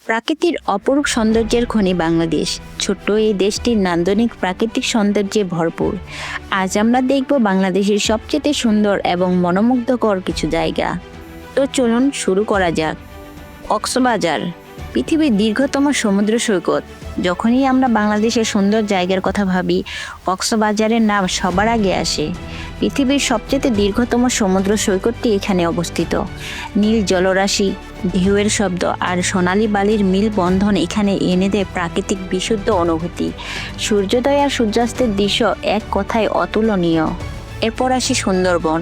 প্রাকৃতির অপরূপ সৌন্দর্যের খনি বাংলাদেশ। ছোট্ট এই দেশটির নান্দনিক প্রাকৃতিক সৌন্দর্যে ভরপুর। আজ আমরা দেখব বাংলাদেশের সবচেয়ে সুন্দর এবং মনোমুগ্ধকর কিছু জায়গা। তো চলুন শুরু করা যাক। কক্সবাজার পৃথিবীর দীর্ঘতম সমুদ্র সৈকত। যখনই আমরা বাংলাদেশের সুন্দর জায়গার কথা ভাবি, কক্সবাজারের নাম সবার আগে আসে। পৃথিবীর সবচেয়ে দীর্ঘতম সমুদ্র সৈকতটি এখানে অবস্থিত। নীল জলরাশি, ঢেউয়ের শব্দ আর সোনালী বালির মিল বন্ধন এখানে এনে দেয় প্রাকৃতিক বিশুদ্ধ অনুভূতি। সূর্যোদয় আর সূর্যাস্তের দৃশ্য এক কথায় অতুলনীয়। এরপর আসি সুন্দরবন,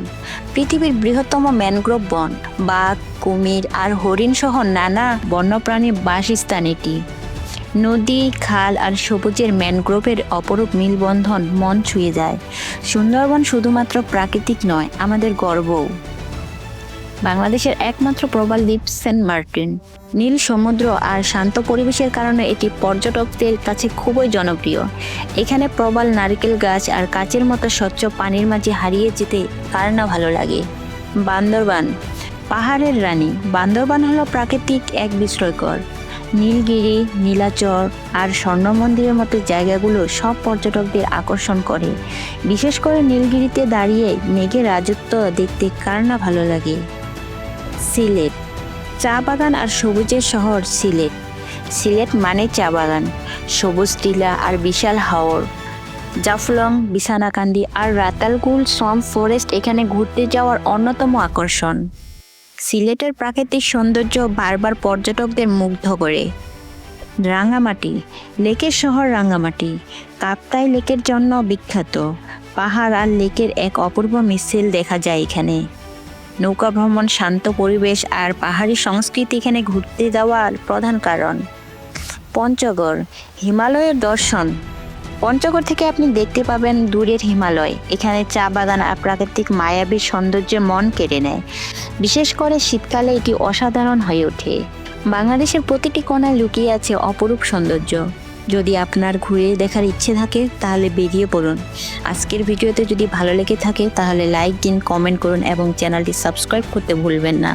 পৃথিবীর বৃহত্তম ম্যানগ্রোভ বন। বাঘ, কুমির আর হরিণ সহ নানা বন্যপ্রাণীর বাসস্থান এটি। নদী, খাল আর সবুজের ম্যানগ্রোভের অপরূপ মিলবন্ধন মন ছুঁয়ে যায়। সুন্দরবন শুধুমাত্র প্রাকৃতিক নয়, আমাদের গর্বও। বাংলাদেশের একমাত্র প্রবাল দ্বীপ সেন্ট মার্টিন। নীল সমুদ্র আর শান্ত পরিবেশের কারণে এটি পর্যটকদের কাছে খুবই জনপ্রিয়। এখানে প্রবাল নারকেল গাছ আর কাচের মতো স্বচ্ছ পানির মাঝে হারিয়ে যেতে কার না ভালো লাগে। বান্দরবান, পাহাড়ের রানী। বান্দরবান হলো প্রাকৃতিক এক বিস্ময়কর। নীলগিরি, নীলাচর আর স্বর্ণ মন্দিরের মতো জায়গাগুলো সব পর্যটকদের আকর্ষণ করে। বিশেষ করে নীলগিরিতে দাঁড়িয়ে মেঘের রাজত্ব দেখতে কার না ভালো লাগে। সিলেট, চা বাগান আর সবুজের শহর সিলেট। সিলেট মানে চা বাগান, সবুজ টিলা আর বিশাল হাওর। জাফলং, বিছানাকান্দি আর রাতালগুল সোয়াম্প ফরেস্ট এখানে ঘুরতে যাওয়ার অন্যতম আকর্ষণ। সিলেটের প্রাকৃতিক সৌন্দর্য বারবার পর্যটকদের মুগ্ধ করে। রাঙামাটি, লেকের শহর রাঙামাটি। কাপ্তাই লেকের জন্য বিখ্যাত। পাহাড় আর লেকের এক অপূর্ব মিছিল দেখা যায় এখানে। নৌকা ভ্রমণ, শান্ত পরিবেশ আর পাহাড়ি সংস্কৃতি এখানে ঘুরতে যাওয়ার প্রধান কারণ। পঞ্চগড়, হিমালয়ের দর্শন। পঞ্চগড় থেকে আপনি দেখতে পাবেন দূরের হিমালয়। এখানে চা বাগান আর প্রাকৃতিক মায়াবী সৌন্দর্যে মন কেড়ে নেয়। বিশেষ করে শীতকালে এটি অসাধারণ হয়ে ওঠে। বাংলাদেশের প্রতিটি কোণায় লুকিয়ে আছে অপরূপ সৌন্দর্য। যদি আপনার ঘুরে দেখার ইচ্ছে থাকে তাহলে বেরিয়ে পড়ুন। আজকের ভিডিওতে যদি ভালো লেগে থাকে তাহলে লাইক দিন, কমেন্ট করুন এবং চ্যানেলটি সাবস্ক্রাইব করতে ভুলবেন না।